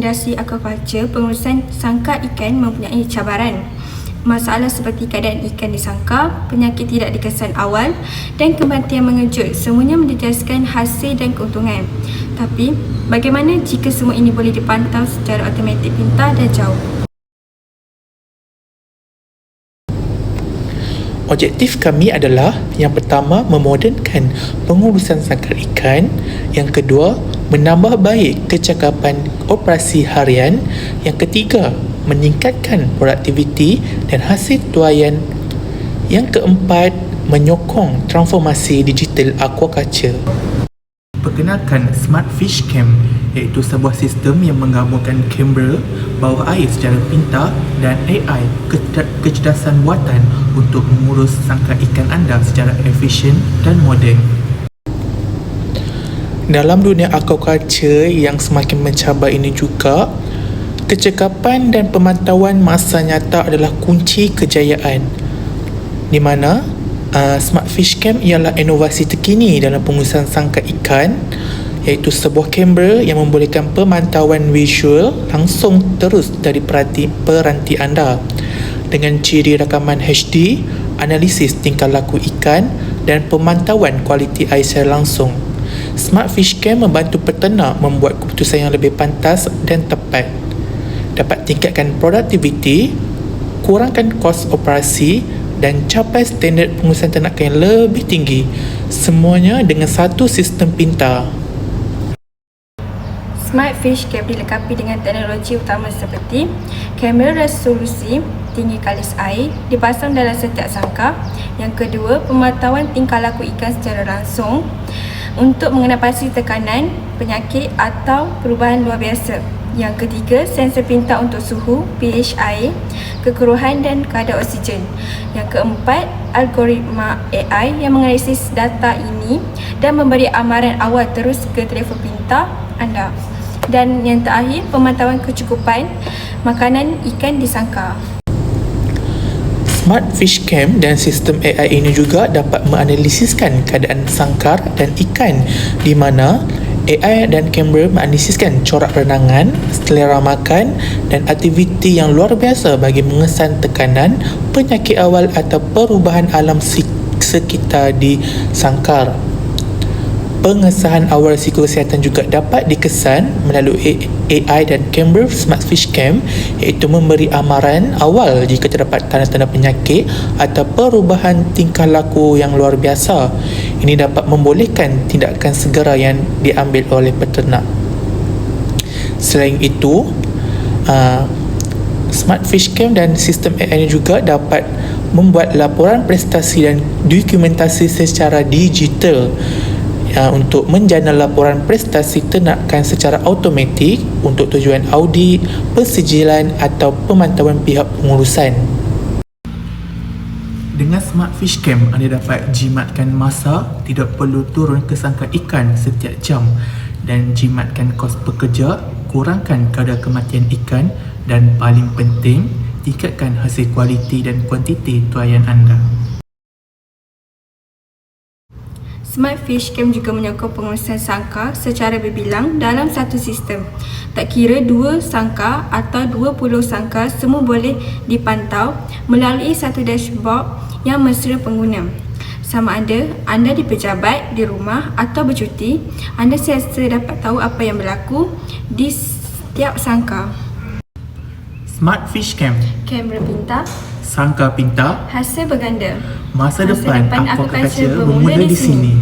integrasi aquaculture, pengurusan sangkar ikan mempunyai cabaran. Masalah seperti keadaan ikan di sangkar, penyakit tidak dikesan awal dan kematian mengejut semuanya menjejaskan hasil dan keuntungan. Tapi, bagaimana jika semua ini boleh dipantau secara automatik pintar dan jauh? Objektif kami adalah yang pertama, memodernkan pengurusan sangkar ikan. Yang kedua, menambah baik kecakapan operasi harian. Yang ketiga, meningkatkan produktiviti dan hasil tuaian. Yang keempat, menyokong transformasi digital aquaculture. Perkenalkan Smart Fish Cam, iaitu sebuah sistem yang menggabungkan kamera bawah air secara pintar dan AI, kecerdasan buatan untuk mengurus sangkar ikan anda secara efisien dan moden. Dalam dunia aquaculture yang semakin mencabar ini juga, kecekapan dan pemantauan masa nyata adalah kunci kejayaan, di mana Smart Fish Cam ialah inovasi terkini dalam pengurusan sangkar ikan, iaitu sebuah kamera yang membolehkan pemantauan visual langsung terus dari peranti anda dengan ciri rakaman HD, analisis tingkah laku ikan dan pemantauan kualiti air secara langsung. Smart Fish Cam membantu peternak membuat keputusan yang lebih pantas dan tepat, dapat tingkatkan produktiviti, kurangkan kos operasi dan capai standard pengurusan ternakan yang lebih tinggi, semuanya dengan satu sistem pintar. Smart Fish Cam dilengkapi dengan teknologi utama seperti kamera resolusi tinggi kalis air dipasang dalam setiap sangkar. Yang kedua, pemantauan tingkah laku ikan secara langsung untuk mengenal pasti tekanan, penyakit atau perubahan luar biasa. Yang ketiga, sensor pintar untuk suhu, pH air, kekeruhan dan kadar oksigen. Yang keempat, algoritma AI yang menganalisis data ini dan memberi amaran awal terus ke telefon pintar anda. Dan yang terakhir, pemantauan kecukupan makanan ikan di sangkar. Smart Fish Cam dan sistem AI ini juga dapat menganalisiskan keadaan sangkar dan ikan, di mana AI dan kamera menganalisiskan corak renangan, selera makan dan aktiviti yang luar biasa bagi mengesan tekanan, penyakit awal atau perubahan alam sekitar di sangkar. Pengesahan awal risiko kesihatan juga dapat dikesan melalui AI dan kamera Smart Fish Cam, iaitu memberi amaran awal jika terdapat tanda-tanda penyakit atau perubahan tingkah laku yang luar biasa. Ini dapat membolehkan tindakan segera yang diambil oleh peternak. Selain itu, Smart Fish Cam dan sistem AI ini juga dapat membuat laporan prestasi dan dokumentasi secara digital untuk menjana laporan prestasi ternakan secara automatik untuk tujuan audit, persijilan atau pemantauan pihak pengurusan. Dengan Smart Fish Cam, anda dapat jimatkan masa, tidak perlu turun ke sangkar ikan setiap jam, dan jimatkan kos pekerja, kurangkan kadar kematian ikan dan paling penting, tingkatkan hasil kualiti dan kuantiti tuaian anda. Smart Fish Cam juga menyokong pengurusan sangkar secara berbilang dalam satu sistem. Tak kira 2 sangkar atau 20 sangkar, semua boleh dipantau melalui satu dashboard yang mesra pengguna. Sama ada anda di pejabat, di rumah atau bercuti, anda sentiasa dapat tahu apa yang berlaku di setiap sangkar. Smart Fish Cam, kamera pintar, sangkar pintar, hasil berganda. Masa depan aquaculture bermula di sini.